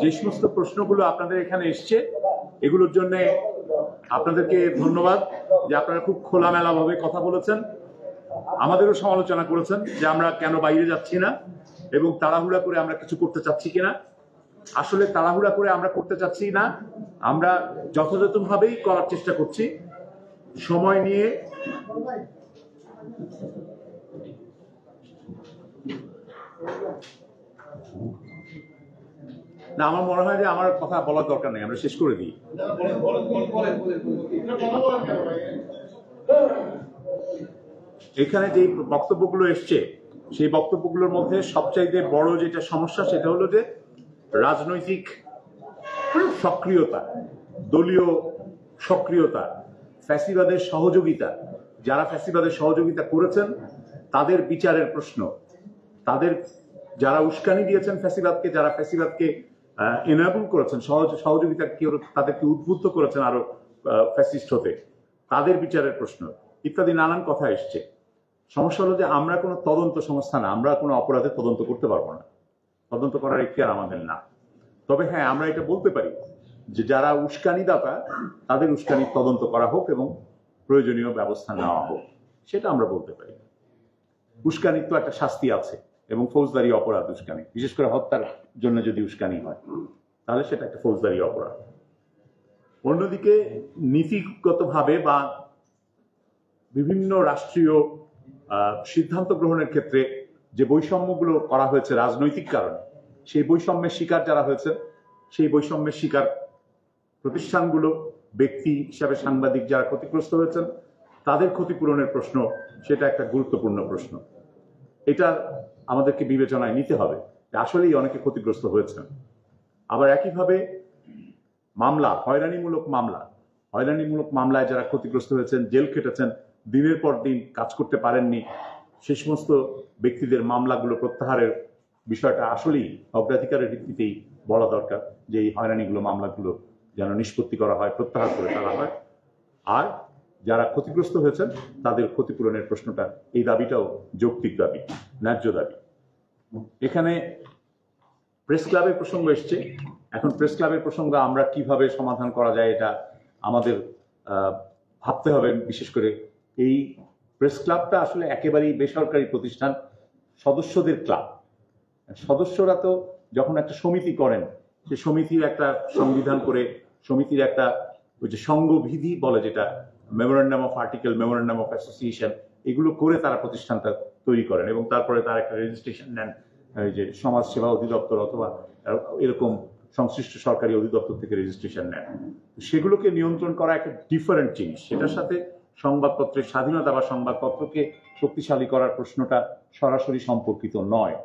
যে সমস্ত প্রশ্নগুলো আপনাদের এখানে এসছে এগুলোর জন্য আপনাদেরকে ধন্যবাদ যে আপনারা খুব খোলামেলা ভাবে কথা বলেছেন, আমাদেরও সমালোচনা করেছেন যে আমরা কেন বাইরে যাচ্ছি না এবং তাড়াহুড়া করে আমরা কিছু করতে চাচ্ছি কিনা। আসলে তাড়াহুড়া করে আমরা করতে চাচ্ছি না, আমরা যথাযথভাবেই করার চেষ্টা করছি, সময় নিয়ে। না, আমার মনে হয় যে আমার কথা বলার দরকার নেই, আমরা শেষ করে দিই। এখানে যে বক্তব্যগুলো এসছে সেই বক্তব্যগুলোর মধ্যে সবচাইতে বড় যেটা সমস্যা সেটা হলো যে রাজনৈতিক সক্রিয়তা, দলীয় সক্রিয়তা, ফ্যাসিবাদের সহযোগিতা, যারা ফ্যাসিবাদের সহযোগিতা করেছেন তাদের বিচারের প্রশ্ন, তাদের যারা উস্কানি দিয়েছেন ফ্যাসিবাদকে, যারা ফ্যাসিবাদকে এনাবল করেছেন, সহযোগিতা তাদেরকে উদ্বুদ্ধ করেছেন আরো ফ্যাসিস্ট হতে, তাদের বিচারের প্রশ্ন ইত্যাদি নানান কথা এসছে। সমস্যা হলো যে আমরা কোনো তদন্ত সংস্থা না, আমরা কোনো অপরাধের তদন্ত করতে পারবো না, তদন্ত করার এখতিয়ার আমাদের না। তবে হ্যাঁ, আমরা এটা বলতে পারি যে যারা উস্কানিদাতা তাদের উস্কানির তদন্ত করা হোক এবং প্রয়োজনীয় ব্যবস্থা নেওয়া হোক, সেটা আমরা বলতে পারি। উস্কানির তো একটা শাস্তি আছে এবং ফৌজদারি অপরাধ উস্কানি, বিশেষ করে হত্যার জন্য যদি উস্কানি হয় তাহলে সেটা একটা ফৌজদারি অপরাধ। অন্যদিকে নীতিগতভাবে বা বিভিন্ন রাষ্ট্রীয় সিদ্ধান্ত গ্রহণের ক্ষেত্রে যে বৈষম্যগুলো করা হয়েছে রাজনৈতিক কারণে, সেই বৈষম্যের শিকার যারা হয়েছে, সেই বৈষম্যের শিকার প্রতিষ্ঠানগুলো, ব্যক্তি হিসাবে সাংবাদিক যারা ক্ষতিগ্রস্ত হয়েছেন তাদের ক্ষতিপূরণের প্রশ্ন, সেটা একটা গুরুত্বপূর্ণ প্রশ্ন। এটা আমাদেরকে বিবেচনায় নিতে হবে যে আসলেই অনেকে ক্ষতিগ্রস্ত হয়েছেন। আবার একইভাবে মামলা, হয়রানিমূলক মামলায় যারা ক্ষতিগ্রস্ত হয়েছেন, জেল খেটেছেন, দিনের পর দিন কাজ করতে পারেননি, সে সমস্ত ব্যক্তিদের মামলাগুলো প্রত্যাহারের বিষয়টা আসলেই অগ্রাধিকারের ভিত্তিতেই বলা দরকার যে এই হয়রানিগুলো, মামলাগুলো যেন নিষ্পত্তি করা হয়, প্রত্যাহার করে ফেলা হয়। আর যারা ক্ষতিগ্রস্ত হয়েছেন তাদের ক্ষতিপূরণের প্রশ্নটা, এই দাবিটাও যৌক্তিক দাবি, ন্যায্য দাবি। এখানে প্রেস ক্লাবের প্রসঙ্গ এসছে। এখন প্রেস ক্লাবের প্রসঙ্গ আমরা কিভাবে সমাধান করা যায় এটা আমাদের ভাবতে হবে। বিশেষ করে এই প্রেস ক্লাবটা আসলে একেবারেই বেসরকারি প্রতিষ্ঠান, সদস্যদের ক্লাব। সদস্যরা তো যখন একটা সমিতি করেন, সে সমিতির একটা সংবিধান করে, সমিতির একটা ওই যে সংঘবিধি বলে যেটা, memorandum of article, memorandum of association, এগুলো করে তারা প্রতিষ্ঠানটা তৈরি করেন এবং তারপরে তার একটা রেজিস্ট্রেশন নেন এই যে সমাজ সেবা অধিদপ্তর অথবা এরকম সংশ্লিষ্ট সরকারি অধিদপ্তর থেকে রেজিস্ট্রেশন নেন। সেগুলোকে নিয়ন্ত্রণ করা একটা ডিফারেন্ট জিনিস, সেটার সাথে সংবাদপত্রের স্বাধীনতা বা সংবাদপত্রকে শক্তিশালী করার প্রশ্নটা সরাসরি সম্পর্কিত নয়।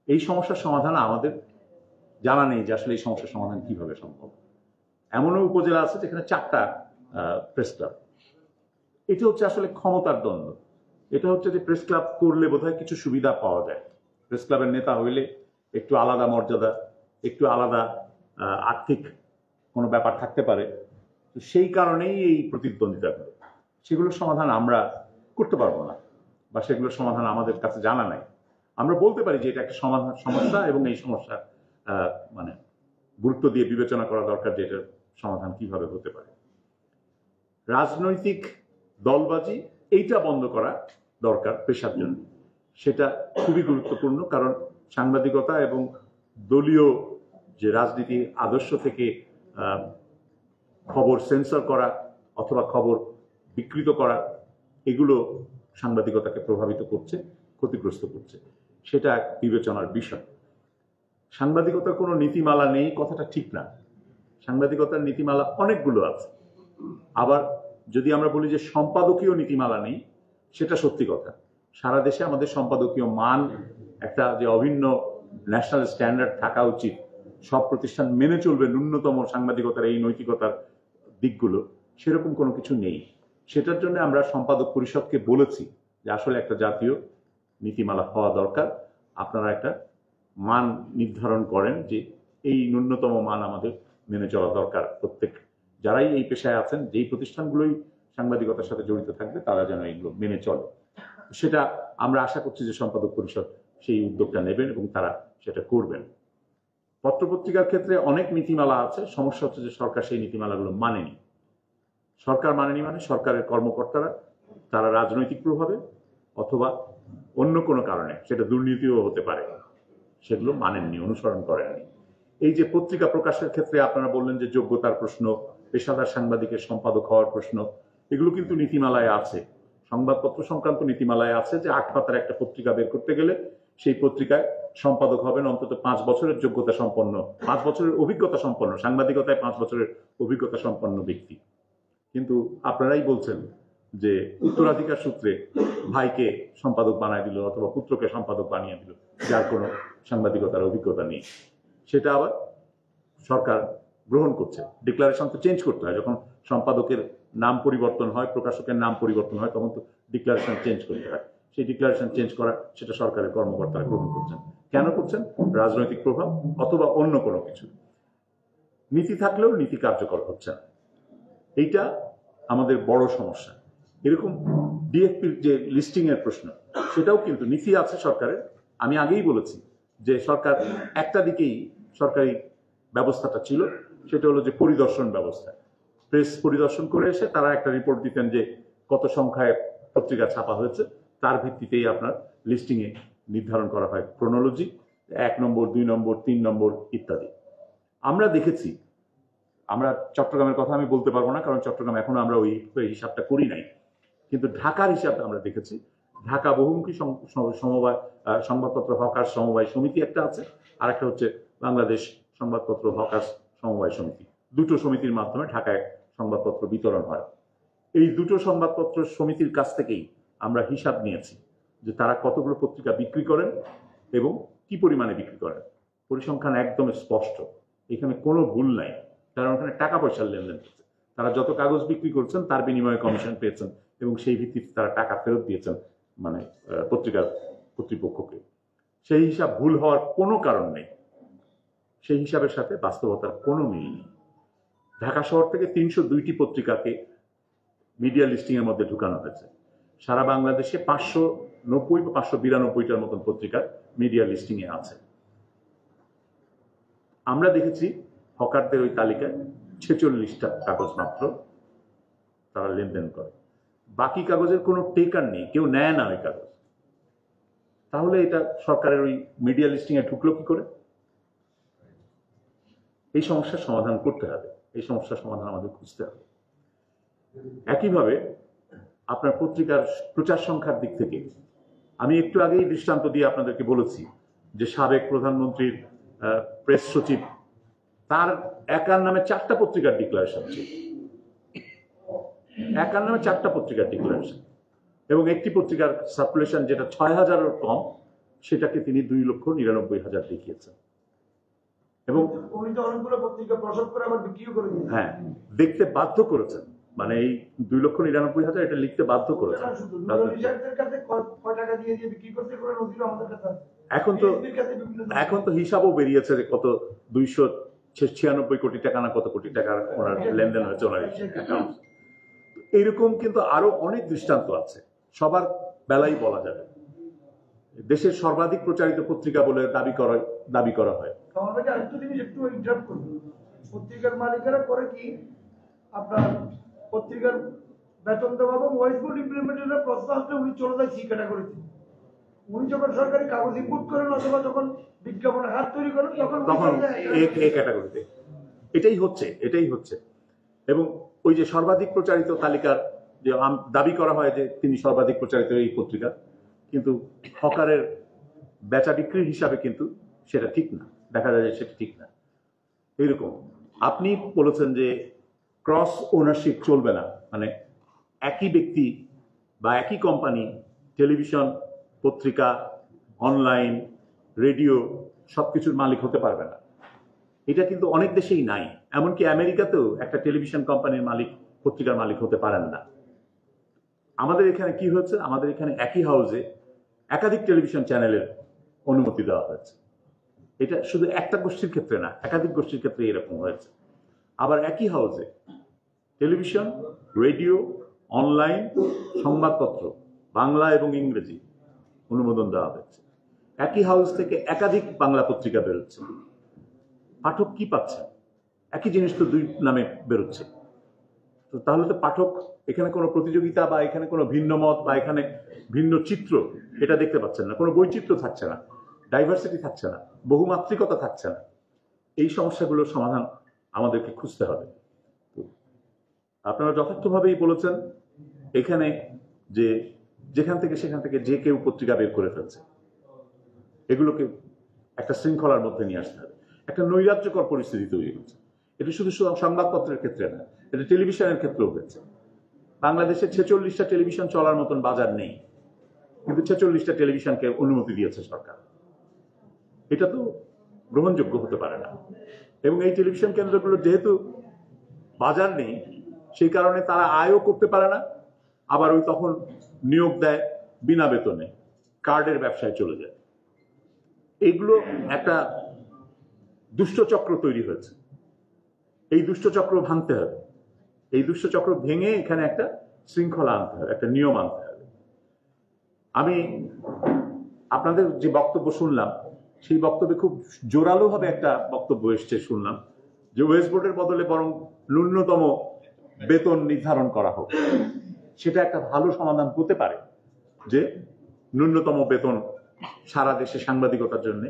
এই সমস্যার সমাধান আমাদের জানা নেই যে আসলে এই সমস্যার সমাধান কিভাবে সম্ভব। এমনও উপজেলা আছে যেখানে 4টা প্রেস ক্লাব। এটা হচ্ছে আসলে ক্ষমতার দ্বন্দ্ব। এটা হচ্ছে যে প্রেস ক্লাব করলে বোধহয় কিছু সুবিধা পাওয়া যায়, প্রেস ক্লাবের নেতা হইলে একটু আলাদা মর্যাদা, একটু আলাদা আর্থিক কোনো ব্যাপার থাকতে পারে, তো সেই কারণেই এই প্রতিদ্বন্দ্বিতাগুলো। সেগুলোর সমাধান আমরা করতে পারবো না বা সেগুলোর সমাধান আমাদের কাছে জানা নাই। আমরা বলতে পারি যে এটা একটা সমস্যা এবং এই সমস্যা মানে গুরুত্ব দিয়ে বিবেচনা করা দরকার যে এটার সমাধান কিভাবে হতে পারে। রাজনৈতিক দলবাজি এইটা বন্ধ করা দরকার পেশার জন্য, সেটা খুবই গুরুত্বপূর্ণ। কারণ সাংবাদিকতা এবং দলীয় যে রাজনীতির আদর্শ থেকে খবর সেন্সর করা অথবা খবর বিকৃত করা, এগুলো সাংবাদিকতাকে প্রভাবিত করছে, ক্ষতিগ্রস্ত করছে, সেটা এক বিবেচনার বিষয়। সাংবাদিকতার কোনো নীতিমালা নেই কথাটা ঠিক না, সাংবাদিকতার নীতিমালা অনেকগুলো আছে। আবার যদি আমরা বলি যে সম্পাদকীয় নীতিমালা নেই, সেটা সত্যি কথা। সারা দেশে আমাদের সম্পাদকীয় মান একটা যে অভিন্ন ন্যাশনাল স্ট্যান্ডার্ড থাকা উচিত, সব প্রতিষ্ঠান মেনে চলবে ন্যূনতম সাংবাদিকতার এই নৈতিকতার দিকগুলো, সেরকম কোনো কিছু নেই। সেটার জন্য আমরা সম্পাদক পরিষদকে বলেছি যে আসলে একটা জাতীয় নীতিমালা হওয়া দরকার, আপনারা একটা মান নির্ধারণ করেন যে এই ন্যূনতম মান আমাদের মেনে চলা দরকার। প্রত্যেক যারাই এই পেশায় আছেন, যেই প্রতিষ্ঠানগুলোই সাংবাদিকতার সাথে জড়িত থাকবে তারা যেন এইগুলো মেনে চলে। সেটা আমরা আশা করছি যে সম্পাদক পরিষদ সেই উদ্যোগটা নেবেন এবং তারা সেটা করবেন। পত্রপত্রিকার ক্ষেত্রে অনেক নীতিমালা আছে, সমস্যা হচ্ছে যে সরকার সেই নীতিমালাগুলো মানেনি। সরকার মানেনি মানে সরকারের কর্মকর্তারা তারা রাজনৈতিক প্রভাবে অথবা অন্য কোনো কারণে, সেটা দুর্নীতিও হতে পারে, সেগুলো মানেননি, অনুসরণ করেননি। এই যে পত্রিকা প্রকাশের ক্ষেত্রে আপনারা বললেন যে যোগ্যতার প্রশ্ন, পেশাদার সাংবাদিকের সম্পাদক হওয়ার প্রশ্ন, এগুলো কিন্তু নীতিমালায় আছে, সংবাদপত্র সংক্রান্ত নীতিমালায় আছে যে 8 পাতার একটা পত্রিকা বের করতে গেলে সেই পত্রিকায় সম্পাদক হবেন অন্তত 5 বছরের যোগ্যতা সম্পন্ন, 5 বছরের অভিজ্ঞতা সম্পন্ন, সাংবাদিকতায় 5 বছরের অভিজ্ঞতা সম্পন্ন ব্যক্তি। কিন্তু আপনারাই বলছেন যে উত্তরাধিকার সূত্রে ভাইকে সম্পাদক বানিয়ে দিল অথবা পুত্রকে সম্পাদক বানিয়ে দিল, যার কোনো সাংবাদিকতার অভিজ্ঞতা নেই। সেটা আবার সরকার গ্রহণ করছে। ডিক্লারেশন তো চেঞ্জ করতে হয়, যখন সম্পাদকের নাম পরিবর্তন হয়, প্রকাশকের নাম পরিবর্তন হয়, তখন তো ডিক্লারেশন চেঞ্জ করতে হয়। সেই ডিক্লারেশন চেঞ্জ করা সেটা সরকারের কর্মকর্তারা গ্রহণ করছেন। কেন করছেন? রাজনৈতিক প্রভাব অথবা অন্য কোনো কিছু। নীতি থাকলেও নীতি কার্যকর হচ্ছে না, এইটা আমাদের বড় সমস্যা। এরকম ডিএফপির যে লিস্টিং এর প্রশ্ন, সেটাও কিন্তু নীতি আছে সরকারের। আমি আগেই বলেছি যে সরকার একটা দিকেই সরকারি ব্যবস্থাটা ছিল, সেটা হলো যে পরিদর্শন ব্যবস্থা। প্রেস পরিদর্শন করে এসে তারা একটা রিপোর্ট দিতেন যে কত সংখ্যায় পত্রিকা ছাপা হয়েছে, তার ভিত্তিতেই আপনার লিস্টিং এ নির্ধারণ করা হয় ক্রোনোলজি, 1 নম্বর 2 নম্বর 3 নম্বর ইত্যাদি। আমরা দেখেছি, আমরা চট্টগ্রামের কথা আমি বলতে পারবো না, কারণ চট্টগ্রাম এখনো আমরা ওই হিসাবটা করি নাই, কিন্তু ঢাকার হিসাবটা আমরা দেখেছি। ঢাকা বহুমুখী সমবায় সংবাদপত্র হকার্স সমবায় সমিতি একটা আছে, আর একটা হচ্ছে বাংলাদেশ সংবাদপত্র হকার্স সমবায় সমিতি। দুটো সমিতির মাধ্যমে ঢাকায় সংবাদপত্র বিতরণ হয়। এই দুটো সংবাদপত্র সমিতির কাছ থেকেই আমরা হিসাব নিয়েছি যে তারা কতগুলো পত্রিকা বিক্রি করেন এবং কি পরিমাণে বিক্রি করেন। পরিসংখ্যান একদম স্পষ্ট, এখানে কোনো ভুল নাই, কারণ ওখানে টাকা পয়সার লেনদেন হচ্ছে। তারা যত কাগজ বিক্রি করছেন তার বিনিময়ে কমিশন পেয়েছেন এবং সেই ভিত্তিতে তারা টাকা ফেরত দিয়েছেন মানে পত্রিকার কর্তৃপক্ষকে। সেই হিসাব ভুল হওয়ার কোনো কারণ নেই, সেই হিসাবের সাথে বাস্তবতার কোনো মিল নেই। ঢাকা শহর থেকে 302টি পত্রিকাকে মিডিয়া লিস্টিং এর মধ্যে ঢুকানো হয়েছে। সারা বাংলাদেশে 590 বা 592টার মতন পত্রিকা মিডিয়া লিস্টিং এ আছে। আমরা দেখেছি হকারদের ওই তালিকায় 46টা কাগজ মাত্র তারা লেনদেন করে, বাকি কাগজের কোনো টেকার নেই, কেউ নেয় না ওই কাগজ। তাহলে এটা সরকারের ওই মিডিয়া লিস্টিং এ ঢুকলো কি করে? এই সমস্যার সমাধান করতে হবে, এই সমস্যার সমাধান আমাদের খুঁজতে হবে। একইভাবে আপনার পত্রিকার প্রচার সংখ্যার দিক থেকে আমি একটু আগেই দৃষ্টান্ত দিয়ে আপনাদেরকে বলেছি যে সাবেক প্রধানমন্ত্রীর প্রেস সচিব, তার একার নামে 4টা পত্রিকার ডিক্লারেশন ছিল, একার নামে 4টা পত্রিকার ডিক্লারেশন, এবং একটি পত্রিকার সার্কুলেশন যেটা 6,000-এর কম, সেটাকে তিনি 2,99,000 দেখিয়েছেন। এবং হ্যাঁ, দেখতে বাধ্য করেছেন, মানে এই 2,99,000 এটা লিখতে বাধ্য করেছেন। এখন তো হিসাবও বেরিয়েছে যে কত 296 কোটি টাকা না কত কোটি টাকার ওনার লেনদেন হয়েছে ওনার অ্যাকাউন্ট। এইরকম কিন্তু আরো অনেক দৃষ্টান্ত আছে, সবার বেলাই বলা যাবে। দেশের সর্বাধিক প্রচারিত পত্রিকা বলে দাবি করা হয়। পত্রিকার মালিকেরা করে কি, আপনার পত্রিকার বেতন দেওয়া এবং ওয়াইস বোর্ড ইমপ্লিমেন্টেশনের প্রস্তাব আসলে উনি চলে যায় সি ক্যাটাগরিতে। উনি যখন সরকারি কাগজ ইনপুট করেন অথবা যখন বিজ্ঞাপনের হাত তৈরি করেন তখন এই ক্যাটাগরিতে এটাই হচ্ছে। এবং ওই যে সর্বাধিক প্রচারিত তালিকার যে দাবি করা হয় যে তিনি সর্বাধিক প্রচারিত এই পত্রিকা, কিন্তু হকারের বেচা বিক্রির হিসাবে কিন্তু সেটা ঠিক না, দেখা যায় যে সেটা ঠিক না। এইরকম আপনি বলেছেন যে ক্রস ওনারশিপ চলবে না, মানে একই ব্যক্তি বা একই কোম্পানি টেলিভিশন, পত্রিকা, অনলাইন, রেডিও সবকিছুর মালিক হতে পারবে না। এটা কিন্তু অনেক দেশেই নাই, এমনকি আমেরিকাতেও একটা টেলিভিশন কোম্পানির মালিক পত্রিকার মালিক হতে পারেন না। আমাদের এখানে কি হয়েছে, আমাদের এখানে একই হাউসে একাধিক টেলিভিশন চ্যানেলের অনুমতি দেওয়া হয়েছে। এটা শুধু একটা গোষ্ঠীর ক্ষেত্রে না, একাধিক গোষ্ঠীর ক্ষেত্রে এরকম হয়েছে। আবার একই হাউসে টেলিভিশন, রেডিও, অনলাইন, সংবাদপত্র বাংলা এবং ইংরেজি অনুমোদন দেওয়া হয়েছে। একই হাউস থেকে একাধিক বাংলা পত্রিকা বেরোচ্ছে। পাঠক কি পাচ্ছে? একই জিনিস তো দুই নামে বেরোচ্ছে। তো তাহলে তো পাঠক এখানে কোনো প্রতিযোগিতা বা এখানে কোনো ভিন্ন মত বা এখানে ভিন্ন চিত্র এটা দেখতে পাচ্ছেন না, কোনো বৈচিত্র্য থাকছে না, ডাইভার্সিটি থাকছে না, বহুমাত্রিকতা থাকছে না। এই সমস্যাগুলোর সমাধান আমাদেরকে খুঁজতে হবে। তো আপনারা যথার্থভাবেই বলেছেন, এখানে যে যেখান থেকে সেখান থেকে যে কেউ পত্রিকা বের করে ফেলছে, এগুলোকে একটা শৃঙ্খলার মধ্যে নিয়ে আসতে হবে। একটা নৈরাজ্যকর পরিস্থিতি তৈরি হচ্ছে। এটা শুধু সংবাদপত্রের ক্ষেত্রে না, এটা টেলিভিশনের ক্ষেত্রেও হয়েছে। বাংলাদেশে 46টা টেলিভিশন চলার মতন বাজার নেই, কিন্তু 46টা টেলিভিশনকে অনুমতি দিয়েছে সরকার। এটা তো গ্রহণযোগ্য হতে পারে না। এবং এই টেলিভিশন কেন্দ্রগুলো যেহেতু বাজার নেই, সেই কারণে তারা আয়ও করতে পারে না, আবার ওই তখন নিয়োগ দেয় বিনা বেতনে, কার্ডের ব্যবসায় চলে যায়। এইগুলো একটা দুষ্টচক্র তৈরি হয়েছে। এই দুষ্টচক্র ভাঙতে হবে। এই দুষ্টচক্র ভেঙে এখানে একটা শৃঙ্খলা আনতে হবে, একটা নিয়ম আনতে হবে। আমি আপনাদের যে বক্তব্য শুনলাম, সেই বক্তব্যে খুব জোরালোভাবে একটা বক্তব্য এসছে শুনলাম, যে ওয়েস্ট বোর্ডের বদলে বরং ন্যূনতম বেতন নির্ধারণ করা হোক। সেটা একটা ভালো সমাধান হতে পারে, যে ন্যূনতম বেতন সারা দেশে সাংবাদিকতার জন্য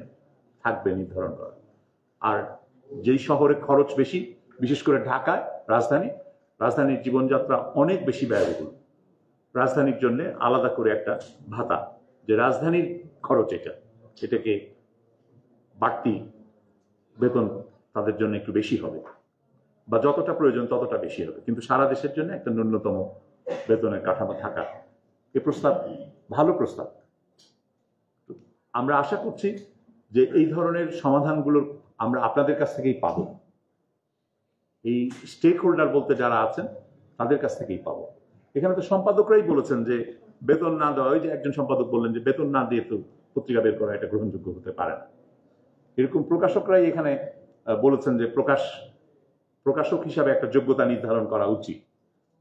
থাকবে নির্ধারণ করা। আর যেই শহরে খরচ বেশি, বিশেষ করে ঢাকায়, রাজধানীর জীবনযাত্রা অনেক বেশি ব্যয়বহুল, রাজধানীর জন্য আলাদা করে একটা ভাতা, যে রাজধানীর খরচ এটাকে বাড়তি বেতন তাদের জন্য একটু বেশি হবে, বা যতটা প্রয়োজন ততটা বেশি হবে, কিন্তু সারা দেশের জন্য একটা ন্যূনতম বেতনের কাঠামো থাকা। এ প্রস্তাব ভালো প্রস্তাব। আমরা আশা করছি যে এই ধরনের সমাধানগুলো আমরা আপনাদের কাছ থেকেই পাব। এই স্টেক হোল্ডার বলতে যারা আছেন তাদের কাছ থেকেই পাবো। এখানে তো সম্পাদকরাই বলেছেন যে বেতন না দেওয়া, ওই যে একজন সম্পাদক বললেন যে বেতন না দিয়ে তো পত্রিকা বের করা এটা গ্রহণযোগ্য হতে পারে না। এরকম প্রকাশকরাই এখানে বলেছেন যে প্রকাশক হিসাবে একটা যোগ্যতা নির্ধারণ করা উচিত,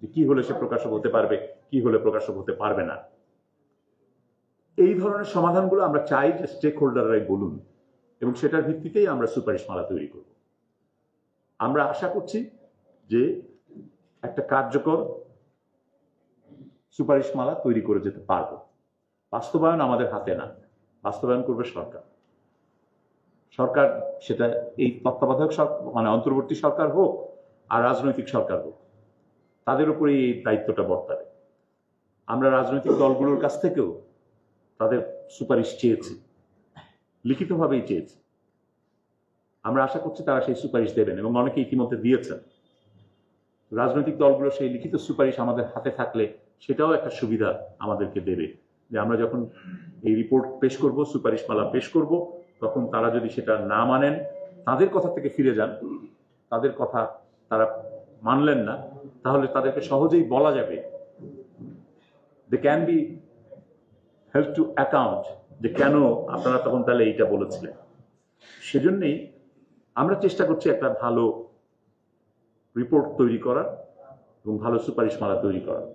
যে কি হলে সে প্রকাশক হতে পারবে, কি হলে প্রকাশক হতে পারবে না। এই ধরনের সমাধানগুলো আমরা চাই যে স্টেক হোল্ডাররাই বলুন, এবং সেটার ভিত্তিতেই আমরা সুপারিশমালা তৈরি করব। আমরা আশা করছি যে একটা কার্যকর সুপারিশমালা তৈরি করে যেতে পারবো। বাস্তবায়ন আমাদের হাতে না, বাস্তবায়ন করবে সরকার। সরকার সেটা এই তত্ত্বাবধায়ক মানে অন্তর্বর্তী সরকার হোক আর রাজনৈতিক সরকার হোক, তাদের উপরেই এই দায়িত্বটা বর্তাবে। আমরা রাজনৈতিক দলগুলোর কাছ থেকেও তাদের সুপারিশ চেয়েছি, লিখিতভাবেই চেয়েছি। আমরা আশা করছি তারা সেই সুপারিশ দেবেন, এবং অনেকে ইতিমধ্যে দিয়েছেন। রাজনৈতিক দলগুলো সেই লিখিত সুপারিশ আমাদের হাতে থাকলে সেটাও একটা সুবিধা আমাদেরকে দেবে, যে আমরা যখন এই রিপোর্ট পেশ করব, সুপারিশমালা পেশ করব, তখন তারা যদি সেটা না মানেন, তাদের কথা থেকে ফিরে যান, তাদের কথা তারা মানলেন না, তাহলে তাদেরকে সহজেই বলা যাবে, they can be help to account, যে কেন আপনারা তখন তাহলে এইটা বলেছিলেন। সেজন্যই আমরা চেষ্টা করছি একটা ভালো রিপোর্ট তৈরি করার এবং ভালো সুপারিশমালা তৈরি করার।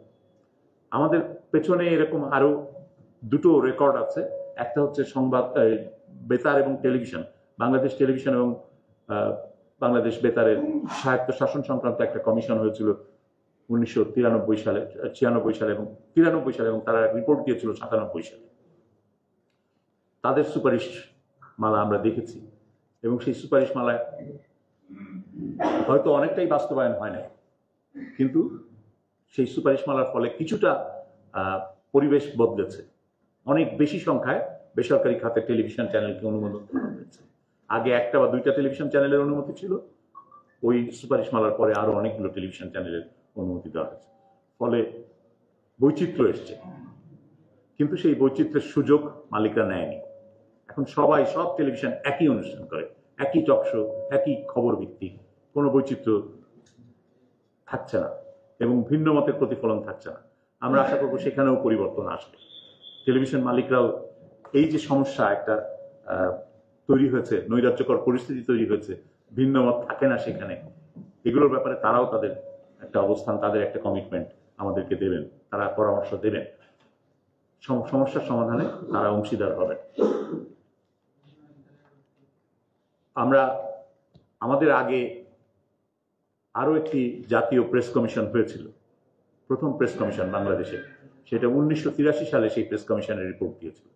আমাদের পেছনে এরকম আরো দুটো রেকর্ড আছে। একটা হচ্ছে সংবাদ বেতার এবং টেলিভিশন, বাংলাদেশ টেলিভিশন এবং বাংলাদেশ বেতারের স্বায়ত্ত শাসন সংক্রান্ত একটা কমিশন হয়েছিল 1993 সালে, 96 সালে এবং 93 সালে, এবং তারা রিপোর্ট দিয়েছিল 97 সালে। তাদের সুপারিশ মালা আমরা দেখেছি, এবং সেই সুপারিশ মালায় হয়তো অনেকটাই বাস্তবায়ন হয় না, কিন্তু সেই সুপারিশ মালার ফলে কিছুটা পরিবেশ বদলেছে। অনেক বেশি সংখ্যায় বেসরকারি খাতে টেলিভিশন চ্যানেলকে অনুমোদন করা হয়েছে। আগে একটা বা দুইটা টেলিভিশন চ্যানেলের অনুমতি ছিল, ওই সুপারিশ মালার পরে আরো অনেকগুলো টেলিভিশন চ্যানেলের অনুমতি দেওয়া হয়েছে। ফলে বৈচিত্র্য এসছে, কিন্তু সেই বৈচিত্র্যের সুযোগ মালিকরা নেয়নি। এখন সব টেলিভিশন একই অনুষ্ঠান করে, একই টকশো, একই খবর ভিত্তিক, কোনো বৈচিত্র্য থাকছে না এবং ভিন্ন মতের প্রতিফলন থাকছে না। আমরা আশা করবো সেখানেও পরিবর্তন আসবে। টেলিভিশন মালিকরাও এই যে সমস্যা একটা তৈরি হয়েছে, নৈরাজ্যকর পরিস্থিতি তৈরি হয়েছে, ভিন্ন মত থাকে না সেখানে, এগুলোর ব্যাপারে তারাও তাদের একটা অবস্থান, তাদের একটা কমিটমেন্ট আমাদেরকে দেবেন, তারা পরামর্শ দেবেন, সমস্যার সমাধানে তারা অংশীদার হবেন। আমরা আমাদের আগে আরো একটি জাতীয় প্রেস কমিশন হয়েছিল, প্রথম প্রেস কমিশন বাংলাদেশে, সেটা 1983 সালে সেই প্রেস কমিশনের রিপোর্ট দিয়েছিল।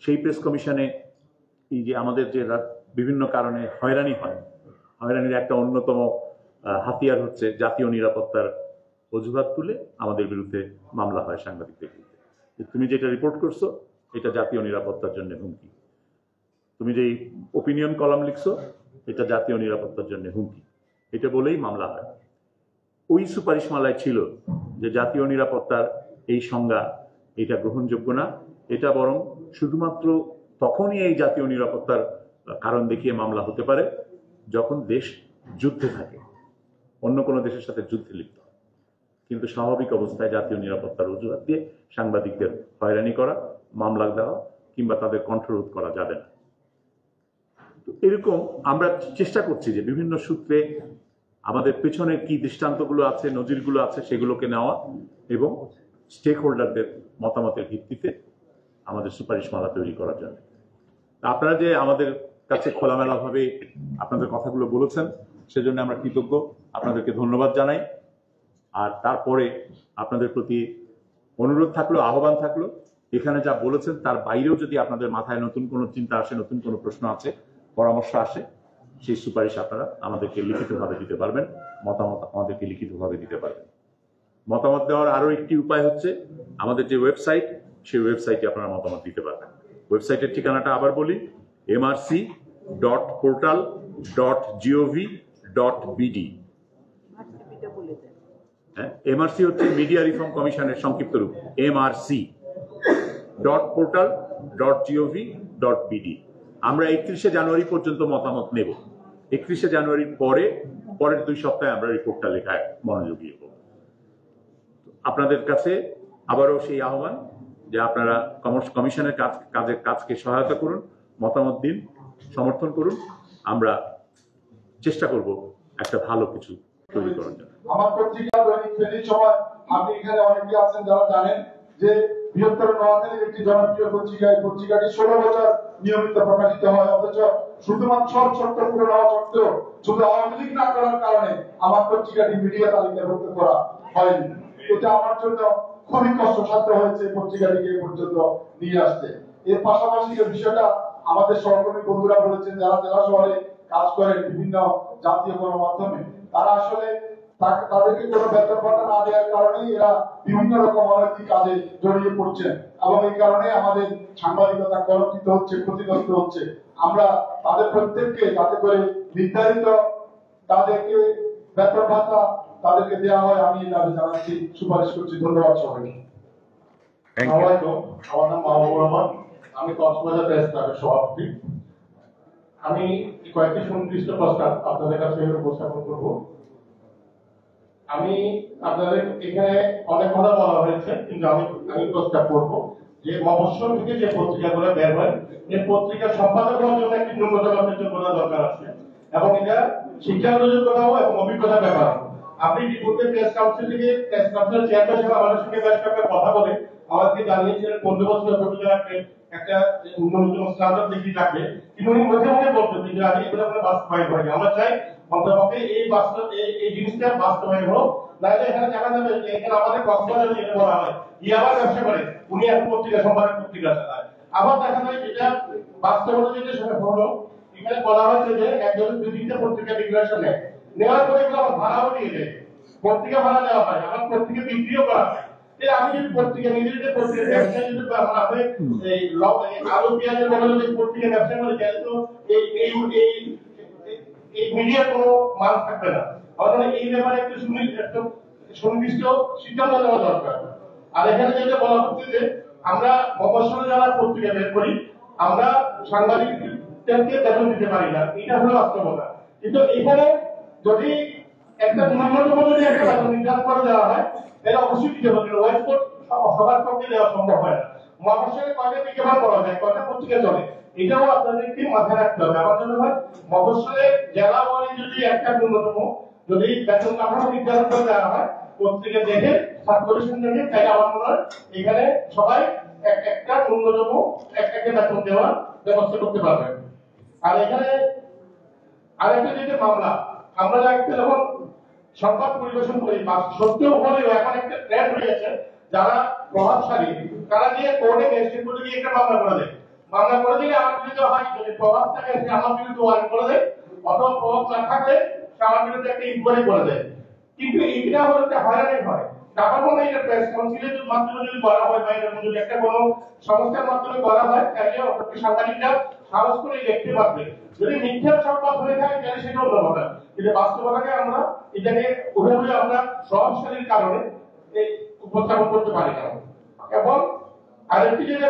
সেই প্রেস কমিশনে এই যে আমাদের যে বিভিন্ন কারণে হয়রানি হয়, হয়রানির একটা অন্যতম হাতিয়ার হচ্ছে জাতীয় নিরাপত্তার অজুহাত তুলে আমাদের বিরুদ্ধে মামলা হয় সাংবাদিকদের বিরুদ্ধে। তুমি যেটা রিপোর্ট করছো এটা জাতীয় নিরাপত্তার জন্য হুমকি, তুমি যে ওপিনিয়ন কলাম লিখছো এটা জাতীয় নিরাপত্তার জন্য হুমকি, এটা বলেই মামলা হয়। ওই সুপারিশমালায় ছিল যে জাতীয় নিরাপত্তার এই সংজ্ঞা এটা গ্রহণযোগ্য না, এটা বরং শুধুমাত্র তখনই এই জাতীয় নিরাপত্তার কারণ দেখিয়ে মামলা হতে পারে যখন দেশ যুদ্ধে থাকে, অন্য কোনো দেশের সাথে যুদ্ধে লিপ্ত হয়। কিন্তু স্বাভাবিক অবস্থায় জাতীয় নিরাপত্তার অজুহাত দিয়ে সাংবাদিকদের হয়রানি করা, মামলা দেওয়া কিংবা তাদের কণ্ঠরোধ করা যাবে না। এরকম আমরা চেষ্টা করছি যে বিভিন্ন সূত্রে আমাদের পেছনে কি দৃষ্টান্তগুলো আছে, নজিরগুলো আছে, সেগুলোকে নেওয়া এবং স্টেক হোল্ডারদের মতামতের ভিত্তিতে আমাদের সুপারিশমালা তৈরি করার জন্য। আপনারা যে আমাদের কাছে খোলামেলাভাবে আপনাদের কথাগুলো বলেছেন সেজন্য আমরা কৃতজ্ঞ, আপনাদেরকে ধন্যবাদ জানাই। আর তারপরে আপনাদের প্রতি অনুরোধ থাকলো, আহ্বান থাকলো, এখানে যা বলেছেন তার বাইরেও যদি আপনাদের মাথায় নতুন কোনো চিন্তা আসে, নতুন কোনো প্রশ্ন আছে, পরামর্শ আসে, সেই সুপারিশ আপনারা আমাদেরকে লিখিতভাবে দিতে পারবেন, মতামত আমাদেরকে লিখিতভাবে দিতে পারবেন। মতামত দেওয়ার আরো একটি উপায় হচ্ছে আমাদের যে ওয়েবসাইট, সেই ওয়েবসাইটে আপনারা মতামত দিতে পারবেন। ওয়েবসাইটের ঠিকানাটা আবার বলি, mrc.portal.gov.bd। এমআরসি হচ্ছে মিডিয়া রিফর্ম কমিশনের সংক্ষিপ্ত রূপ, mrc.portal.gov.bd। আমরা 31শে জানুয়ারি পর্যন্ত মতামত নেব। 31শে জানুয়ারির পরের 2 সপ্তাহে আমরা রিপোর্টটা লেখায় মনোযোগী হব। আপনাদের কাছে আবারও সেই আহ্বান যে আপনারা কমিশনের কাজকে সহায়তা করুন, মতামত দিন, সমর্থন করুন। আমরা চেষ্টা করব একটা ভালো কিছু তৈরি করার জন্য। আমার পত্রিকা দৈনিক ফেরির সময় আপনি এখানে অনেকে আছেন যারা জানেন যে বৃহত্তর নোয়াখালীর একটি জনপ্রিয় পত্রিকা, এই পত্রিকাটি 16 বছর নিয়মিত প্রকাশিত হয়, অথচ শুধুমাত্র ছোট্ট পুরো হওয়া সত্ত্বেও শুধু আওয়ামী লীগ না করার কারণে আমার পত্রিকাটি মিডিয়া তালিকাভুক্ত করা হয়নি। এটা আমার জন্য খুবই কষ্টসাধ্য হয়েছে পত্রিকাটিকে এ পর্যন্ত নিয়ে আসতে। এর পাশাপাশি যে বিষয়টা আমাদের সহকর্মী বন্ধুরা বলেছেন যারা জেলা শহরে কাজ করেন বিভিন্ন জাতীয় গণমাধ্যমে, তারা আসলে তাদেরকে কোনো বেতন ভাতা না দেওয়ার কারণেই এরা বিভিন্ন রকম অনৈতিক কাজে জড়িয়ে পড়ছেন এবং এই কারণে আমাদের সাংবাদিকতা কলঙ্কিত হচ্ছে, ক্ষতিগ্রস্ত হচ্ছে। আমরা তাদের প্রত্যেককে যাতে করে নির্ধারিত তাদেরকে বেতন ভাতা তাদেরকে দেওয়া হয়, আমি এই দাবি জানাচ্ছি, সুপারিশ করছি। ধন্যবাদ সবাইকে। আমার নাম মাহবুবুর রহমান, আমি কক্সবাজার প্রেস ক্লাবের সভাপতি। আমি কয়েকটি সুনির্দিষ্ট প্রস্তাব আপনাদের কাছে উপস্থাপন করব। আমি আপনাদের এখানে অনেক কথা বলা হয়েছে, কিন্তু আমি প্রস্তাব করব যে মফস্বল থেকে যে পত্রিকাগুলো বের হয়, এই পত্রিকা সম্পাদক হওয়ার জন্য একটি ন্যূনতম যোগ্যতা দরকার আছে এবং এটা শিক্ষাগত যোগ্যতাও এবং অভিজ্ঞতা ব্যাপার। আপনি ইতিপূর্বে প্রেস কাউন্সিল থেকে প্রেস কাউন্সিলের চেয়ারম্যান আমাদের সঙ্গে বেশ কয়েকটা কথা বলে আমাদেরকে জানিয়েছিলেন 15 বছর অভিজ্ঞতা একটা ন্যূনতম স্ট্যান্ডার্ড ডিগ্রি থাকবে, কিন্তু উনি মধ্যে মধ্যে বলতেন যে আমি এগুলো বাস্তবায়ন হয়নি। আমরা চাই অন্ততপক্ষে এই জিনিসটা বাস্তবায়ন হোক, নাহলে এখানে জানা যাবে যে এখানে আমাদের কক্সবাজারে যেটা বলা হয় ইয়াবার ব্যবসা করে উনি এক পত্রিকা সম্পাদক পত্রিকা চালায়। আবার দেখা যায় যেটা বাস্তবতা যেটা সেটা হলো এখানে বলা হয়েছে যে একজন 2-3টা পত্রিকা ডিক্লারেশন নেওয়ার পরে এগুলো আমার ভাড়াও নিয়ে যায়, পত্রিকা ভাড়া নেওয়া হয়, আমার পত্রিকা বিক্রিও করা হয়। আমি যদি পত্রিকা নিজেদের পত্রিকা ব্যবসা যদি আমাদের এই আলু পেঁয়াজের বদলে যদি পত্রিকা ব্যবসা করে তাহলে তো এই মিডিয়ার কোনো মান থাকবে না। অর্থাৎ এই ব্যাপারে একটু সুনির্দিষ্ট সিদ্ধান্ত নেওয়া দরকার। আর এখানে যেটা বলা হচ্ছে যে আমরা মফস্বলে যারা পত্রিকা বের করি আমরা সাংবাদিকদেরকে বেতন দিতে পারি না, এটা হলো বাস্তবতা। কিন্তু এখানে যদি একটা ন্যূনতম যদি একটা বেতন নির্ধারণ করে দেওয়া হয় তাহলে অবশ্যই দিতে হবে। ওয়েস্টপোর্ট সবার পক্ষে দেওয়া সম্ভব হয় না। মফস্বলে কয়টা বিজ্ঞাপন করা যায়, কয়টা পত্রিকা চলে, এটাও আপনাদেরকে মাথায় রাখতে হবে। আমার জন্য হয় মফস্বলে জেলা ওয়ারি যদি একটা ন্যূনতম যদি বেতন কাঠামো নির্ধারণ করে দেওয়া হয় পত্রিকা দেখে সাবকমিশন দেখে, তাই আমার মনে হয় এখানে সবাই একটা ন্যূনতম একটা বেতন দেওয়ার ব্যবস্থা করতে পারবে। আর এখানে আরেকটা যেটা মামলা, আমরা একটা যখন সংবাদ পরিবেশন করি বা সত্যিও হলেও এখন একটা ট্রেন্ড হয়ে গেছে, যারা প্রভাবশালী তারা গিয়ে কোর্টে ম্যাজিস্ট্রেট কোর্টে গিয়ে একটা মামলা করে দেয়। মামলা করে দিলে আমার বিরুদ্ধে হয়, যদি প্রভাব থাকে সে আমার বিরুদ্ধে ওয়ারেন্ট করে দেয়, অথবা প্রভাব না থাকলে সে আমার বিরুদ্ধে একটা ইনকোয়ারি করে দেয়। কিন্তু এইটা হলো একটা হয়রানি হয়। তারপর বলে এটা প্রেস কাউন্সিলের মাধ্যমে যদি করা হয় বা এরকম যদি একটা কোনো সংস্থার মাধ্যমে করা হয়, তাহলে অপরকে সাংবাদিকরা সাহস করে লিখতে পারবে। যদি মিথ্যার সংবাদ হয়ে থাকে তাহলে সেটা অন্য কথা, কিন্তু বাস্তবতাকে আমরা এটাকে ওইভাবে আমরা প্রভাবশালীর কারণে এই উপস্থাপন করতে পারি না। এবং আরেকটি যেটা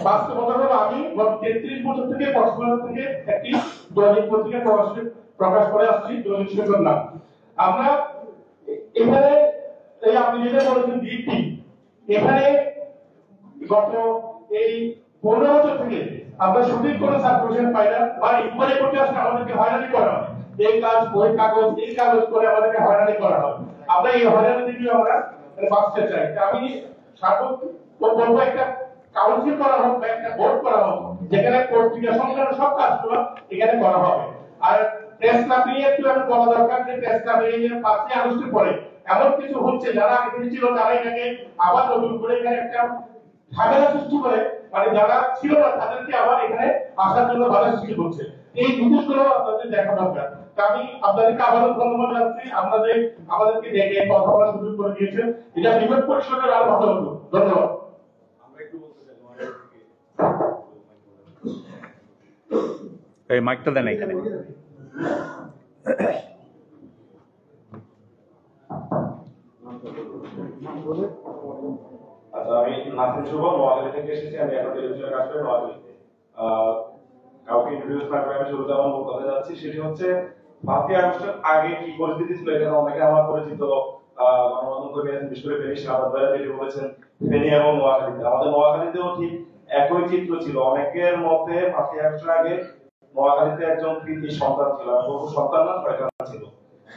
বাস্তবতা হলো, আমি গত 33 বছর থেকে কক্সবাজার থেকে একটি দৈনিক পত্রিকা প্রকাশ করে আসছি, দৈনিক শিরোনাম নাম। আমরা এখানে এই আপনি যেটা বলেছেন ডিপি, এখানে গত এই 15 বছর থেকে আমরা সঠিক কোনো সাবস্ক্রিপশন পাই না, বা ইনকোয়ারি করতে আসলে আমাদেরকে হয়রানি করা হয়। এই কাজ ওই কাগজ এই কাগজ করে আমাদেরকে হয়রানি করা হয়। আমরা এই হয়রানি থেকে আমরা বাঁচতে চাই। আমি বলবো একটা কাউন্সিল করা হোক বা একটা বোর্ড করা হোক, যেখানে পত্রিকা সংক্রান্ত সব কাজগুলো এখানে করা হবে। আর প্রেস ক্লাব নিয়ে একটু আমি বলা দরকার যে প্রেস ক্লাব এই যে 5ই আগস্টের পরে এমন কিছু হচ্ছে, যারা আগে থেকে ছিল তারা এটাকে আবার নতুন করে এখানে একটা ঝামেলা সৃষ্টি করে, মানে যারা ছিল না তাদেরকে আবার এখানে আসার জন্য বাধা সৃষ্টি করছে। এই জিনিসগুলো আপনাদের দেখা দরকার। আমি আপনাদেরকে আবারও ধন্যবাদ জানাচ্ছি, আপনাদের আমাদেরকে ডেকে কথা বলার সুযোগ করে দিয়েছেন। এটা বিভাগ পরিষদের আরো ভালো হতো। ধন্যবাদ। এই মাইকটা দেন এখানে। আচ্ছা, আমি নাসিম শুভ, নোয়াখালী থেকে এসেছি। আমি এখন টেলিভিশনে কাজ করি নোয়াখালীতে। কাউকে ইন্ট্রোডিউস না করে আমি শুরুতে আমার মূল কথা যাচ্ছি, সেটি হচ্ছে 5ই আগস্টের আগে কি পরিস্থিতি ছিল। এখানে অনেকে আমার পরিচিত গণমাধ্যম কর্মী আছেন, বিশেষ করে ফেনী সাহাবাদ ভাইরা যেটি বলেছেন, ফেনী এবং নোয়াখালীতে, আমাদের নোয়াখালীতেও ঠিক একই চিত্র ছিল। অনেকের মধ্যে 5ই আগস্টের আগে নোয়াখালীতে একজন কৃতি সন্তান ছিল, বহু সন্তান না শয়তান ছিল,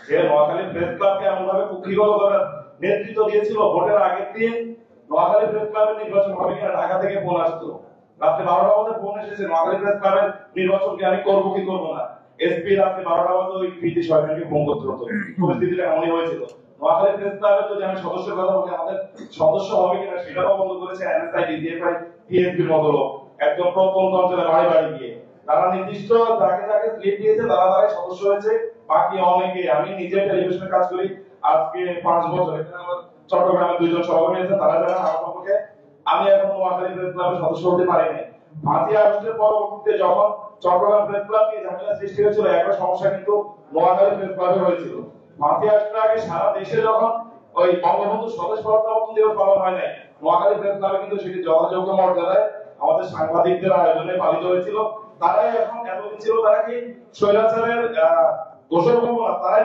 যে নোয়াখালী প্রেস ক্লাবকে এমন ভাবে কুক্ষিগত করার নেতৃত্ব দিয়েছিল। ভোটের আগের দিন নোয়াখালী প্রেস ক্লাবের নির্বাচন হবে কিনা ঢাকা থেকে ফোন আসতো, রাত্রে 12টা বাজে ফোন এসেছে নোয়াখালী প্রেস ক্লাবের নির্বাচনকে আমি করবো কি করবো না। এসপি রাত্রে 12টা বাজে ওই কৃতি শয়তানকে ফোন করতে হতো। পরিস্থিতিটা এমনই হয়েছিল। নোয়াখালী প্রেস ক্লাবের যদি আমি সদস্যের কথা বলি, আমাদের সদস্য হবে কিনা সেটাও বন্ধ করেছে এনএসআই, ডিজিএফআই, টিএসপির মতো লোক, একদম প্রত্যন্ত অঞ্চলে বাড়ি বাড়ি গিয়ে তারা নির্দিষ্ট যাকে যাকে স্লিপ দিয়েছে তারা তারাই সদস্য হয়েছে। বাকি অনেকে, আমি নিজে টেলিভিশনে কাজ করি আজকে 5 বছর, এখানে আমার চট্টগ্রামে 2 জন সহকর্মী আছেন, তারা জানেন আমার সম্পর্কে। আমি এখন নোয়াখালী প্রেস ক্লাবের সদস্য হতে পারিনি। 5ই আগস্টের পরবর্তীতে যখন চট্টগ্রাম প্রেস ক্লাব নিয়ে ঝামেলা সৃষ্টি হয়েছিল, একই সমস্যা কিন্তু নোয়াখালী প্রেস ক্লাবে হয়েছিল। 5ই আগস্টের আগে সারা দেশে যখন ওই বঙ্গবন্ধু স্বদেশ প্রবর্তন দিবস পালন হয় নাই, নোয়াখালী প্রেস ক্লাবে কিন্তু সেটি যথাযোগ্য মর্যাদায় আমাদের সাংবাদিকদের আয়োজনে পালিত হয়েছিল। তারাই এখন এতদিন ছিল, তারা কি স্বৈরাচারের দোষর করবো না, তারাই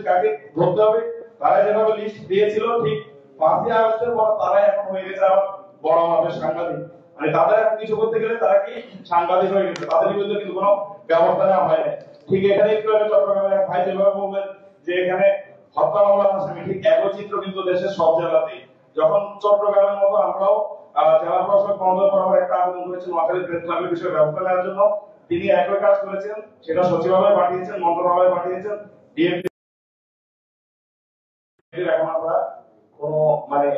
কাকে ধরতে হবে, তারা যেভাবে লিস্ট দিয়েছিল ঠিক 5ই আগস্টের পর তারাই এখন হয়ে গেছে আবার বড় মাপের সাংবাদিক। মানে তাদের এখন কিছু করতে গেলে তারা কি সাংবাদিক হয়ে গেছে, তাদের বিরুদ্ধে কিন্তু কোনো ব্যবস্থা নেওয়া হয় না। ঠিক এখানে একটু আগে চট্টগ্রামের এক ভাই যেভাবে বললেন যে এখানে হত্যা মামলার আসামি, ঠিক একই চিত্র কিন্তু দেশের সব জেলাতেই। যখন চট্টগ্রামের মতো আমরাও জেলা প্রশাসক মহোদয় বরাবর একটা আবেদন করেছেন নোয়াখালী প্রেস ক্লাবের বিষয়ে ব্যবস্থা নেওয়ার জন্য, তিনি একই কাজ করেছেন, সেটা সচিবালয়ে পাঠিয়েছেন, মন্ত্রণালয়ে পাঠিয়েছেন, ডিএমপি এখন আমরা কোনো মানে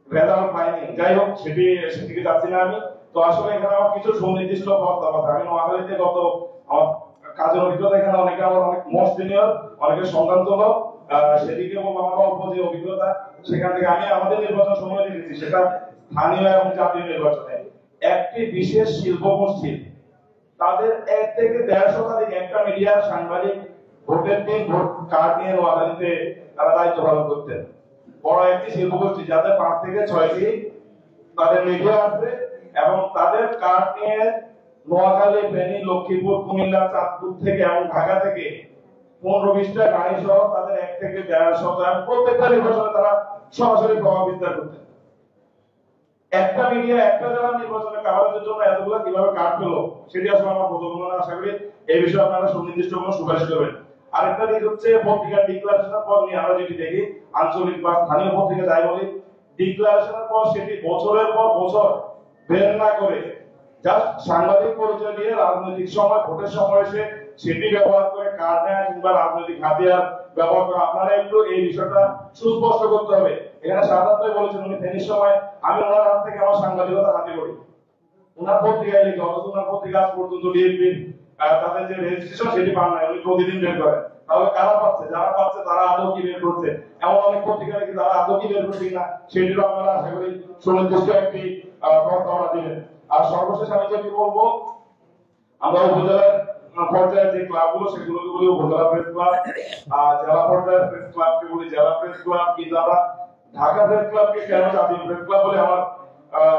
রেজাল্ট পাইনি। যাই হোক, সেদিকে যাচ্ছি না আমি। তো আসলে এখানে আমার কিছু সুনির্দিষ্ট কথা, আমি নোয়াখালীতে গত আমার কাজের অভিজ্ঞতা, এখানে অনেকে আমার অনেক মোস্ট সিনিয়র, অনেকের সন্তান হলো, সেদিকে আমার অল্প যে অভিজ্ঞতা, সেখান থেকে আমি আমাদের নির্বাচন সময় দেখেছি, সেটা স্থানীয় এবং জাতীয় নির্বাচনে একটি বিশেষ শিল্প গোষ্ঠী, তাদের 1 থেকে 1.5 শতাধিক একটা মিডিয়ার সাংবাদিক ভোটের দিন ভোট কার্ড নিয়ে নোয়াখালীতে তারা দায়িত্ব পালন করতেন। বড় একটি শিল্প গোষ্ঠী, যাদের 5 থেকে 6টি তাদের মিডিয়া আছে, এবং তাদের কার্ড নিয়ে নোয়াখালী, ফেনী, লক্ষ্মীপুর, কুমিল্লা, চাঁদপুর থেকে এবং ঢাকা থেকে 15-20টা গাড়ি সহ তাদের 1 থেকে 1.5 শতাধিক প্রত্যেকটা নির্বাচনে তারা সরাসরি প্রভাব বিস্তার করতেন। একটা মিডিয়া একটা জেলার নির্বাচনে কাভারেজের জন্য এতগুলো কিভাবে কাট পেল, সেটি আসলে আমার বোধগম্য না। আশা করি এই বিষয়ে আপনারা সুনির্দিষ্ট কোনো সুপারিশ করবেন। আরেকটা দিক হচ্ছে পত্রিকার ডিক্লারেশনের পর নিয়ে আমরা যেটি দেখি, আঞ্চলিক বা স্থানীয় পত্রিকা যাই বলি, ডিক্লারেশনের পর সেটি বছরের পর বছর বের না করে জাস্ট সাংবাদিক পরিচয় দিয়ে রাজনৈতিক সময় ভোটের সময় এসে সেটি ব্যবহার করে কার্ড নেয় কিংবা রাজনৈতিক হাতিয়ার ব্যবহার করে। আপনারা একটু এই বিষয়টা সুস্পষ্ট করতে হবে। এখানে সাধারণত বলেছেন উনি ফেনীর সময় আমি ওনার হাত থেকে আমার সাংবাদিকতা হাতে করি, ওনার পত্রিকায় লিখে, অথচ ওনার পত্রিকা আজ পর্যন্ত ডিএমপি তাদের যে রেজিস্ট্রেশন সেটি পান নাই, উনি প্রতিদিন বের করেন। তাহলে কারা পাচ্ছে? যারা পাচ্ছে তারা আদৌ কি বের করছে? এমন অনেক পত্রিকা নাকি তারা আদৌ কি বের করছে কিনা সেটিরও আপনারা আশা করি সুনির্দিষ্ট একটি প্রস্তাবনা দিবেন। আর সর্বশেষ আমি যেটি বলবো, আমরা উপজেলার পর্যায়ে যে ক্লাবগুলো সেগুলোকে বলি উপজেলা প্রেস ক্লাব, জেলা পর্যায়ের প্রেস ক্লাবকে বলি জেলা প্রেস ক্লাব, কিন্তু আমরা ঢাকা প্রেস ক্লাবকে কেন জাতীয় প্রেস ক্লাব বলে আমার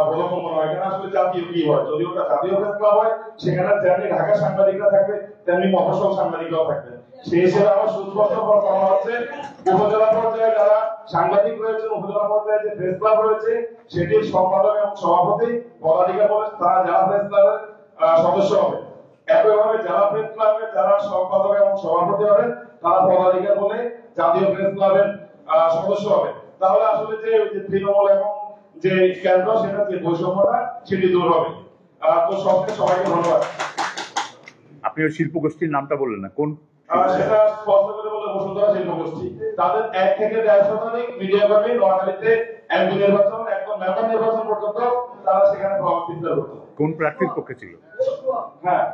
বলবো মনে হয়। এখানে আসলে জাতীয় কি হয়? যদি ওটা জাতীয় প্রেস ক্লাব হয় সেখানে যেমনি ঢাকা সাংবাদিকরা থাকবে তেমনি মফস্বল সাংবাদিকরাও থাকবে। সেই হিসেবে আমার সুস্পষ্ট করা হচ্ছে উপজেলা পর্যায়ে যারা সাংবাদিক রয়েছেন, উপজেলা পর্যায়ে যে প্রেস ক্লাব রয়েছে সেটির সম্পাদক এবং সভাপতি পদাধিকার বলে তারা জেলা প্রেস ক্লাবের সদস্য হবে। একইভাবে জেলা প্রেস ক্লাবের যারা সম্পাদক এবং সভাপতি হবেন তারা পদাধিকার বলে জাতীয় প্রেস ক্লাবের সদস্য হবে। তাহলে আসলে যে তৃণমূল এবং যে কেন্দ্র সেটা যে বৈষম্যটা সেটি দূর হবে। তো সবাইকে ধন্যবাদ। আপনি ওই শিল্প গোষ্ঠীর নামটা বললেন না, কোন? সেটা স্পষ্ট করে বলে বসুন্ধরা শিল্প গোষ্ঠী। তাদের 1 থেকে 1.5 শতাধিক মিডিয়া কর্মী নোয়াখালীতে এমপি নির্বাচন একদম মেম্বার নির্বাচন পর্যন্ত তারা সেখানে প্রভাব বিস্তার করতো। কোন প্রার্থীর পক্ষে ছিল? হ্যাঁ,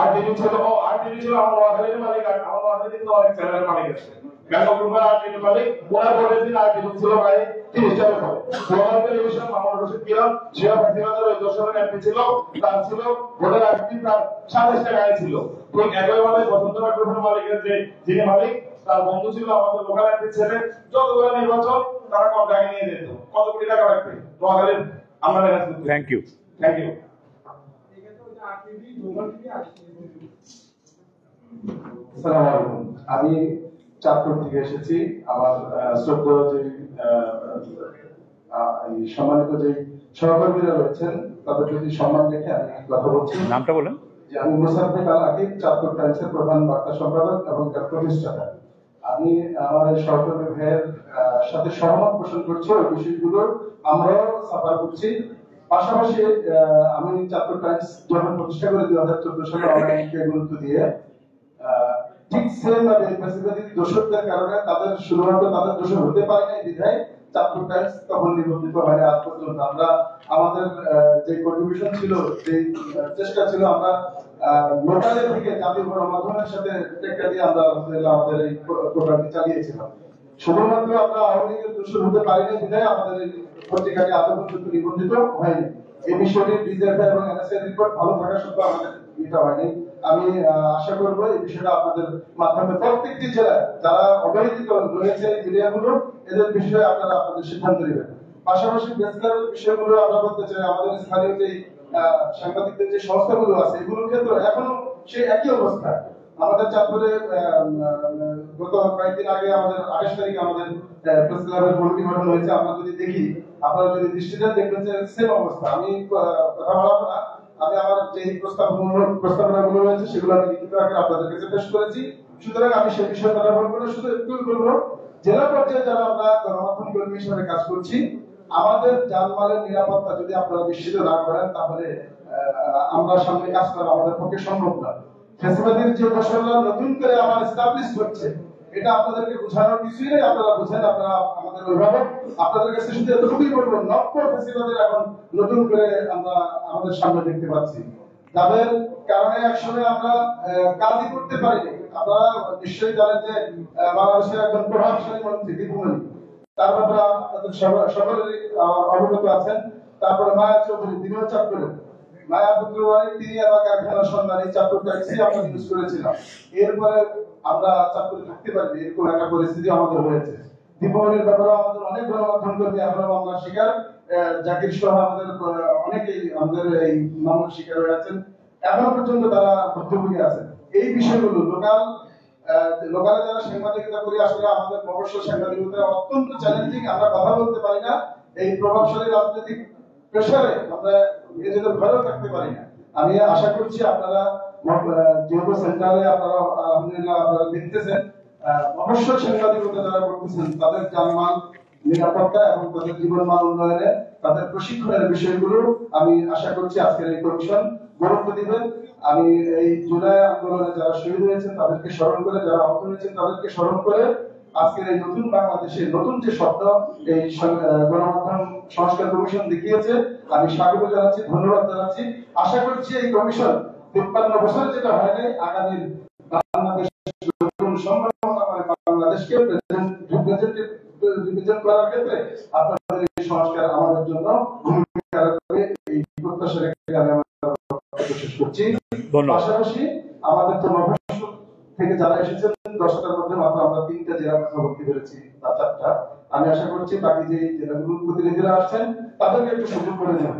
আরটিভি ছিল। আরটিভি ছিল আমার নোয়াখালীর মালিক। আমার নোয়াখালীতে কিন্তু অনেক চ্যানেলের মালিক আছে। ব্যাংকক গ্রুপের আরটিভি মালিক। ওনার ভোটের দিন আরটিভি ছিল প্রায় 30টা হবে। গ্লোবাল টেলিভিশন মাহমুদ রশিদ কিরণ সেও ফাঁসিবাদের ওই দর্শকের এমপি ছিল। তার ছিল ভোটের আগের দিন তার 27টা গাড়ি ছিল। ঠিক একইভাবে বসুন্ধরা গ্রুপের মালিকের যিনি মালিক তার বন্ধু ছিল আমাদের লোকাল এমপি ছেলে। যতগুলো নির্বাচন তারা কম গাড়ি নিয়ে যেত, কত কোটি টাকা রাখবে নোয়াখালীর। আমরা ম্যানেজ করতে। Thank you. Thank you. আসসালামু আলাইকুম। আমি চাঁদপুর থেকে এসেছি। আমার শ্রদ্ধেয় যে সম্মানিত যে সহকর্মীরা রয়েছেন তাদের প্রতি সম্মান রেখে আমি কথা বলছি। নামটা বলেন। যে আমি মুসাফির আল আকিব, চাঁদপুর টাইমসের প্রধান বার্তা সম্পাদক এবং তার প্রতিষ্ঠাতা। আমি আমার সহকর্মী ভাইয়ের সাথে সহমত পোষণ করছি। ওই বিষয়গুলো আমরাও সাফার করছি। পাশাপাশি আমি চাঁদপুর টাইমস যখন প্রতিষ্ঠা করে 2014 সালে অনলাইনকে গুরুত্ব দিয়ে ঠিক সেম ভাবে ফ্যাসিলিটি দোষকদের কারণে তাদের শুধুমাত্র তাদের দোষ হতে পারে না বিধায় চাঁদপুর টাইমস তখন নিবন্ধিত হয়নি আজ পর্যন্ত। আমরা আমাদের যে কন্ট্রিবিউশন ছিল, যে চেষ্টা ছিল, আমরা লোকালের থেকে জাতীয় গণমাধ্যমের সাথে টেক্কা দিয়ে আমরা আমাদের এই প্রোগ্রামটি চালিয়েছিলাম। শুধুমাত্র আমরা আওয়ামী লীগের দোষ হতে পারিনি বিধায় আমাদের এই পত্রিকাটি আজ পর্যন্ত নিবন্ধিত হয়নি। এই বিষয়টি ডিজিএফআই এবং এনএসএ রিপোর্ট ভালো থাকা সত্ত্বেও আমাদের এটা হয়নি। আমি আশা করব এই বিষয়টা আপনাদের মাধ্যমে প্রত্যেকটি জেলায় যারা অবহেলিত রয়েছে এই মিডিয়াগুলো এদের বিষয়ে আপনারা আপনাদের সিদ্ধান্ত নেবেন। পাশাপাশি বেসলার বিষয়গুলো আমরা বলতে চাই, আমাদের স্থানীয় যে সাংবাদিকদের যে সংস্থাগুলো আছে এগুলোর ক্ষেত্রে এখনো সেই একই অবস্থা। আমাদের চাঁদপুরে গত কয়েকদিন আগে আমাদের 28 তারিখে আমাদের প্রেস ক্লাবের কমিটি গঠন হয়েছে। আমরা যদি দেখি, আপনারা যদি দৃষ্টি দেন দেখবেন যে সেম অবস্থা। আমি কথা বলাবো না, আমি আমার যে প্রস্তাবনাগুলো রয়েছে সেগুলো আমি লিখিত আকারে আপনাদের কাছে পেশ করেছি। সুতরাং আমি সেই বিষয়ে কথা বলবো না, শুধু একটু বলবো জেলা পর্যায়ে যারা আমরা গণমাধ্যম কর্মী হিসেবে কাজ করছি, আমাদের জানমালের নিরাপত্তা যদি আপনারা নিশ্চিত না করেন তাহলে আমরা সামনে কাজ করা আমাদের পক্ষে সম্ভব না। ফ্যাসিলিটির যে দোষররা নতুন করে আমার এস্টাবলিশ হচ্ছে এটা আপনাদেরকে বোঝানোর কিছুই নেই। আপনারা বুঝেন, আপনারা আমাদের অভিভাবক, আপনাদের কাছে শুধু এতটুকুই বলবো নব্য ফ্যাসিলিটির এখন নতুন করে আমরা আমাদের সামনে দেখতে পাচ্ছি, যাদের কারণে একসময় আমরা কাজই করতে পারিনি। আপনারা নিশ্চয়ই জানেন যে বাংলাদেশের একজন প্রভাবশালী মন্ত্রী দীপুমণি, তার ব্যাপারে আপনাদের সকলেরই অবগত আছেন। তারপরে মায়া চৌধুরী, তিনিও চাঁদপুরে। মায়া পুত্রবাড়ি, তিনি আমার কারখানার সন্ধানী চাঁদপুর ট্যাক্সি আমরা ইউজ করেছিলাম। এরপরে আমরা চাঁদপুরে থাকতে পারি, এরকম একটা পরিস্থিতি আমাদের হয়েছে। দীপাবলির ব্যাপারে আমাদের অনেক গণমাধ্যম কর্মী এখনো মামলার শিকার, জাকির সহ আমাদের অনেকেই আমাদের এই মামলার শিকার হয়ে আছেন, এখনো পর্যন্ত তারা ভুক্তভোগী আছেন। এই বিষয়গুলো লোকালে যারা সাংবাদিকতা করি আসলে আমাদের অবশ্য সাংবাদিকতা অত্যন্ত চ্যালেঞ্জিং। আমরা কথা বলতে পারি না, এই প্রভাবশালী রাজনৈতিক প্রেসারে আমরা নিজেদের ঘরেও থাকতে পারি না। আমি আশা করছি আপনারা যেহেতু সেন্ট্রালে আপনারা আলহামদুলিল্লাহ আপনারা দেখতেছেন, অবশ্যই সাংবাদিকতা যারা করতেছেন তাদের জানমাল নিরাপত্তা এবং তাদের জীবনমান উন্নয়নে তাদের প্রশিক্ষণের বিষয়গুলো আমি আশা করছি আজকের এই কমিশন গুরুত্ব দিবেন। আমি এই জুলাই আন্দোলনে যারা শহীদ হয়েছেন তাদেরকে স্মরণ করে, যারা আহত হয়েছেন তাদেরকে স্মরণ করে আজকের এই নতুন বাংলাদেশের নতুন যে স্বপ্ন এই গণমাধ্যম সংস্কার কমিশন দেখিয়েছে, আমি স্বাগত জানাচ্ছি, ধন্যবাদ জানাচ্ছি। আশা করছি এই কমিশন 53 বছর যেটা হয়নি, আগামী বাংলাদেশ নতুন সম্ভাবনা মানে বাংলাদেশকে রিপ্রেজেন্ট করার ক্ষেত্রে আপনাদের এই সংস্কার আমাদের জন্য ভূমিকা রাখবে, এই প্রত্যাশা রেখে আমি আমার বক্তব্য শেষ করছি। পাশাপাশি আমাদের তো মফস্বল থেকে যারা এসেছেন 10টার মধ্যে মাত্র আমরা 3টা জেলা কথা বলতে পেরেছি বা 4টা। আমি আশা করছি বাকি যে জেলাগুলোর প্রতিনিধিরা আসছেন তাদেরকে একটু সুযোগ করে দেবেন।